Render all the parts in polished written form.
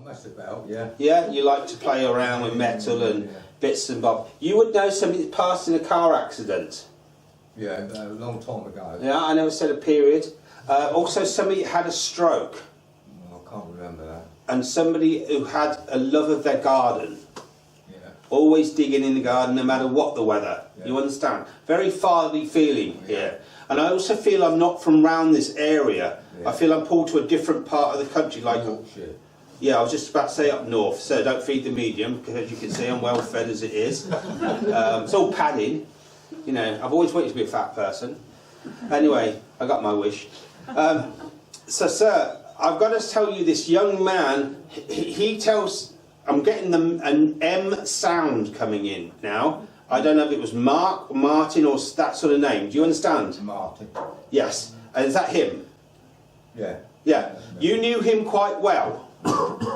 must have felt, yeah. Yeah, you like to play around with metal and bits and bobs. You would know somebody that passed in a car accident. Yeah, a long time ago. Yeah, I never said a period. Also, somebody had a stroke. I can't remember that. And somebody who had a love of their garden. Yeah. Always digging in the garden no matter what the weather. Yeah. You understand? Very fatherly feeling here. And I also feel I'm not from round this area. Yeah. I feel I'm pulled to a different part of the country. Like, yeah, I was just about to say up north. So don't feed the medium, because as you can see I'm well fed as it is. It's all padding. You know, I've always wanted to be a fat person. Anyway, I got my wish. So sir, I've got to tell you, this young man, he tells, I'm getting an M sound coming in now. I don't know if it was Mark, Martin, or that sort of name. Do you understand? Martin. Yes. And is that him? Yeah. Yeah. You knew him quite well,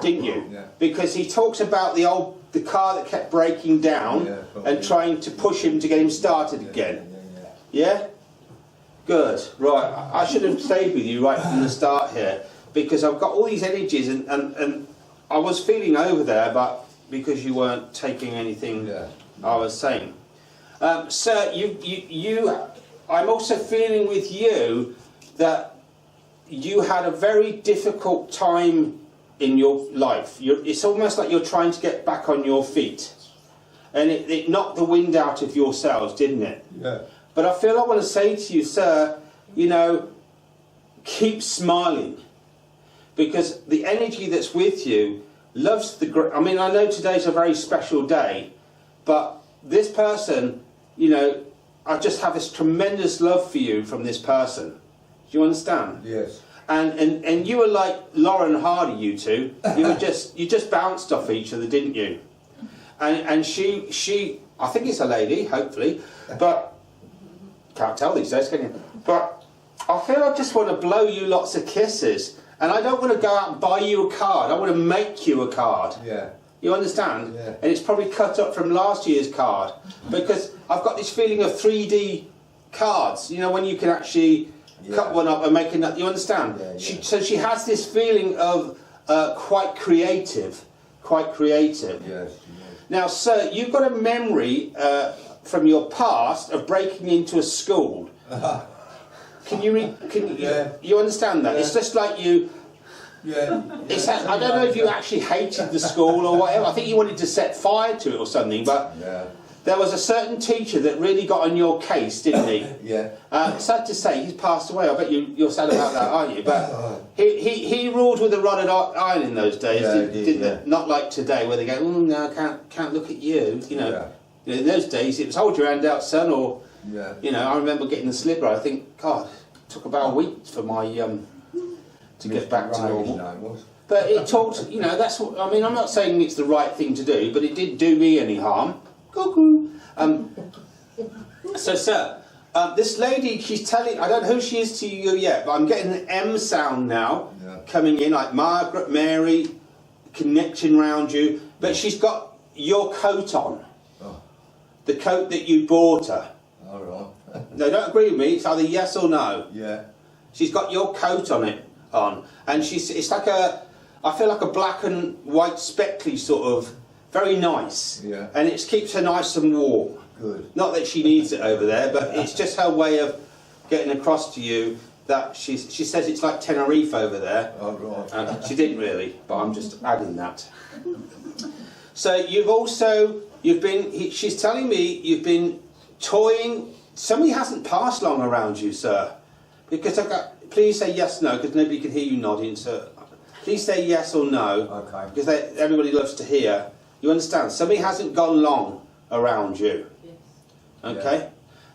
didn't you? Yeah. Because he talks about the car that kept breaking down and trying to push him to get him started again. Yeah? Good. Right. I should have stayed with you right from the start here, because I've got all these energies and I was feeling over there, but because you weren't taking anything I was saying. Sir, I'm also feeling with you that you had a very difficult time in your life. It's almost like you're trying to get back on your feet. And it knocked the wind out of your sails, didn't it? Yeah. But I feel I want to say to you, sir, you know, keep smiling. Because the energy that's with you loves I mean, I know today's a very special day, but this person, you know, I just have this tremendous love for you from this person. Do you understand? Yes. And you were like Lauren Hardy, you two. You just bounced off each other, didn't you? And she I think it's a lady, hopefully, but can't tell these days, can you? But I feel I just want to blow you lots of kisses, and I don't want to go out and buy you a card. I want to make you a card. Yeah. You understand? Yeah. And it's probably cut up from last year's card, because I've got this feeling of 3D cards. You know, when you can actually cut one up and make another. You understand? Yeah, yeah. So she has this feeling of quite creative. Yes. Now, sir, you've got a memory from your past of breaking into a school. Can you you understand that? Yeah. It's just like you. Yeah. I don't know if you actually hated the school or whatever. I think you wanted to set fire to it or something, but there was a certain teacher that really got on your case, didn't he? Yeah. Sad to say, he's passed away. I bet you're sad about that, aren't you? But he ruled with a rod of iron in those days, didn't he? Not like today, where they go, oh no, can't look at you. You know, in those days it was hold your hand out, son, or you know. I remember getting the slipper. I think, God, it took about a week for my to get back to normal. But it talked, you know, that's what I mean. I'm not saying it's the right thing to do, but it didn't do me any harm. Cuckoo. So, sir, this lady, she's telling, I don't know who she is to you yet, but I'm getting an M sound now coming in, like Margaret, Mary, connection round you, but she's got your coat on. The coat that you bought her. All right. No, don't agree with me, it's either yes or no. Yeah. She's got your coat on, and it's like I feel like a black and white speckly sort of, very nice. Yeah. And it keeps her nice and warm. Good. Not that she needs it over there, but it's just her way of getting across to you that she says it's like Tenerife over there. Oh, right. She didn't really, but I'm just adding that. So she's telling me you've been toying. Somebody hasn't passed long around you, sir. Because please say yes, no, because nobody can hear you nodding, so please say yes or no. Okay. Because everybody loves to hear. You understand? Somebody hasn't gone long around you. Yes. Okay? Yeah.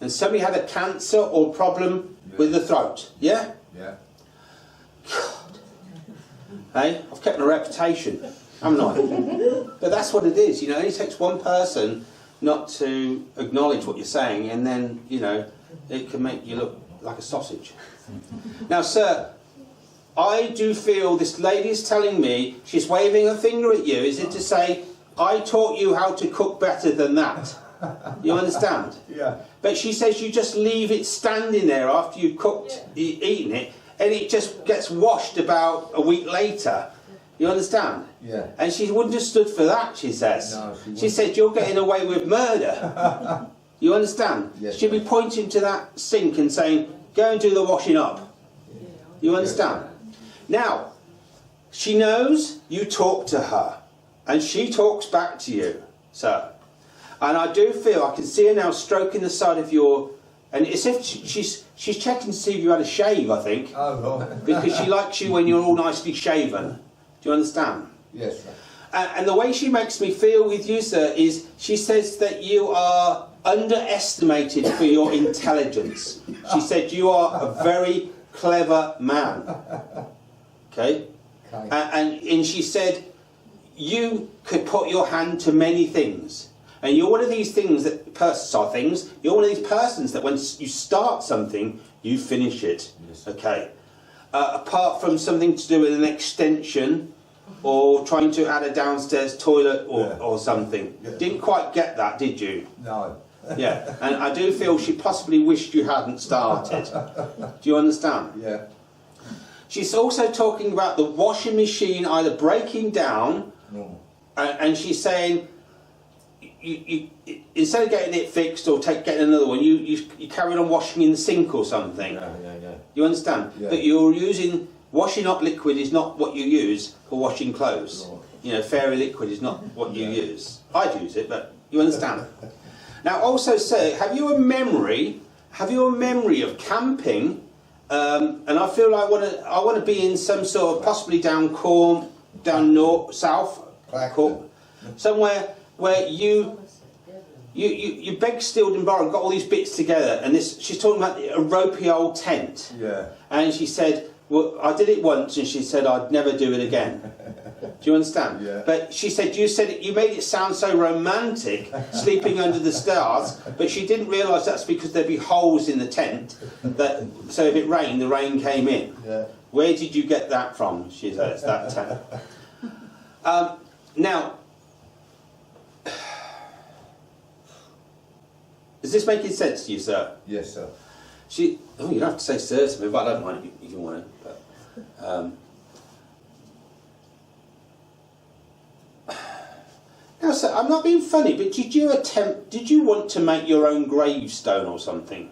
And somebody had a cancer or problem with the throat. Yeah? Yeah. God. Hey? I've kept a reputation, haven't I? But that's what it is. You know, it only takes one person not to acknowledge what you're saying, and then, you know, it can make you look like a sausage. Now, sir, I do feel this lady is telling me, she's waving her finger at you. Is it to say, I taught you how to cook better than that? You understand? Yeah. But she says you just leave it standing there after you've cooked, eaten it, and it just gets washed about a week later. You understand? Yeah. And she wouldn't have stood for that, she says. No, she said, you're getting away with murder. You understand? Yes, She'd be pointing to that sink and saying, go and do the washing up. You understand? Now, she knows you talk to her, and she talks back to you, sir. And I do feel, I can see her now stroking the side of your, and it's if she's checking to see if you had a shave, I think. Oh, right. Because she likes you when you're all nicely shaven. Do you understand? Yes, sir. And the way she makes me feel with you, sir, is she says that you are underestimated for your intelligence. She said you are a very clever man. Okay? And she said you could put your hand to many things. And you're one of these things that you're one of these persons that when you start something, you finish it. Yes. Okay. Apart from something to do with an extension or trying to add a downstairs toilet or something. Yeah. Didn't quite get that, did you? No. Yeah. And I do feel she possibly wished you hadn't started. Do you understand? Yeah. She's also talking about the washing machine either breaking down, No. and she's saying, you instead of getting it fixed or getting another one, you carried on washing in the sink or something. Yeah. You understand? Yeah. That you're using washing up liquid is not what you use for washing clothes. Right. You know, fairy liquid is not what you use. I'd use it, but you understand. Now, also, sir, have you a memory of camping? And I feel like I want to be in some sort of possibly down north, south, somewhere where you begged, stealed and borrowed, got all these bits together, and she's talking about a ropey old tent. Yeah. And she said, well, I did it once, and she said I'd never do it again. Do you understand? Yeah. But she said you made it sound so romantic, sleeping under the stars, but she didn't realise that's because there'd be holes in the tent, so if it rained, the rain came in. Yeah. Where did you get that from? She said, it's that tent. Now, is this making sense to you, sir? Yes, sir. You don't have to say sir to me, but I don't mind if you want to. But, now, sir, I'm not being funny, but did you want to make your own gravestone or something?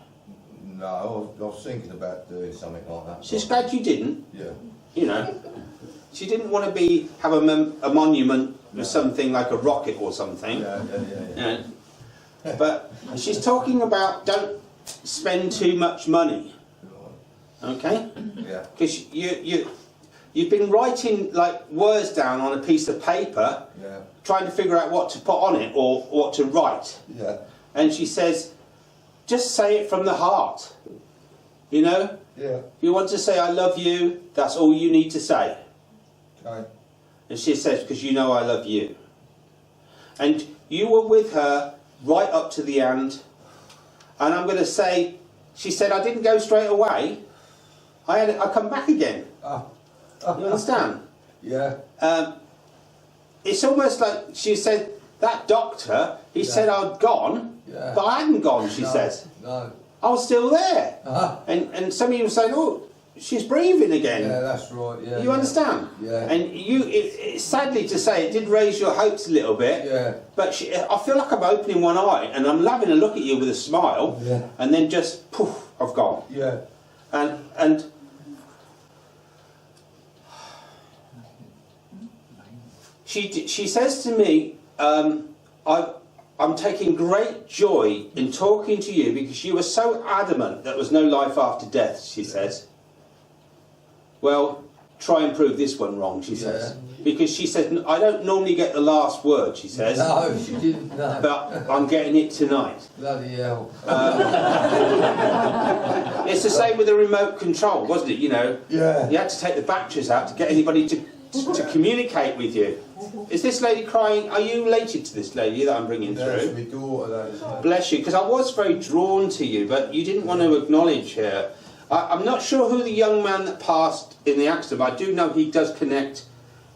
No, I was thinking about doing something like that. She's glad you didn't. Yeah. You know, she didn't want to have a monument with something like a rocket or something. Yeah. You know. But she's talking about don't spend too much money. Okay? Yeah. Because you've been writing like words down on a piece of paper, Yeah. trying to figure out what to put on it or what to write. Yeah. And she says, just say it from the heart. You know? Yeah. If you want to say I love you, that's all you need to say. Okay. And she says, because you know I love you. And you were with her right up to the end. And I'm going to say, she said, I didn't go straight away. I come back again. You understand? Yeah. It's almost like she said, that doctor, he said I'd gone, but I hadn't gone, she says. No. I was still there. And some of you were saying, oh, she's breathing again. Yeah, that's right. Yeah. You understand? Yeah. And sadly to say, it did raise your hopes a little bit. Yeah. But I feel like I'm opening one eye and I'm having a look at you with a smile. Yeah. And then just poof, I've gone. Yeah. And she says to me, I'm taking great joy in talking to you because you were so adamant there was no life after death, she says. Well, try and prove this one wrong, she says. Because she said, I don't normally get the last word, she says. No, she didn't. No. But I'm getting it tonight. Bloody hell. It's the same with the remote control, wasn't it? You know, Yeah. you had to take the batteries out to get anybody to communicate with you. Is this lady crying? Are you related to this lady that I'm bringing That's through? my daughter, that is. Bless you, because I was very drawn to you, but you didn't want to acknowledge her. I'm not sure who the young man that passed in the accident, but I do know he does connect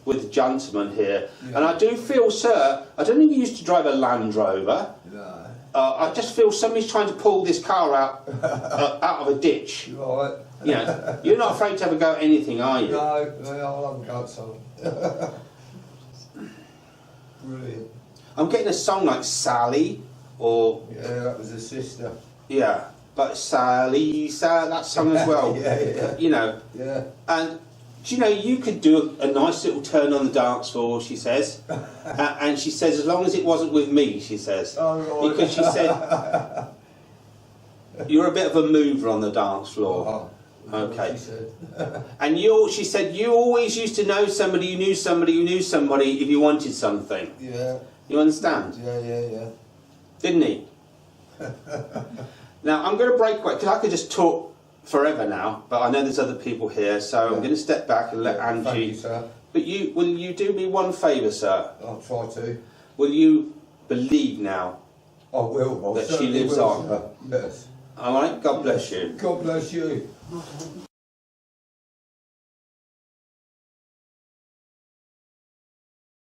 with the gentleman here. Yeah. And I do feel, sir, I don't think you used to drive a Land Rover. No. I just feel somebody's trying to pull this car out of a ditch. Right. You know, you're not afraid to have a go at anything, are you? No, I'll have a go at something. Brilliant. I'm getting a song like Sally, or Yeah, that was a sister. yeah, but Sally, that song as well. Yeah. You know, Yeah. and do you know you could do a nice little turn on the dance floor? She says, and she says as long as it wasn't with me, she says, Oh, right. because she said you're a bit of a mover on the dance floor. Oh, Okay. She said. And she said you always used to know somebody who knew somebody who knew somebody if you wanted something. Yeah. You understand? Yeah. Didn't he? Now I'm going to break away because I could just talk forever now, but I know there's other people here, so I'm going to step back and let Angie. Thank you, sir. But will you do me one favour, sir? I'll try to. Will you believe now? I will. I That she certainly lives will, on. sir. Yes. All right. God bless you. God bless you.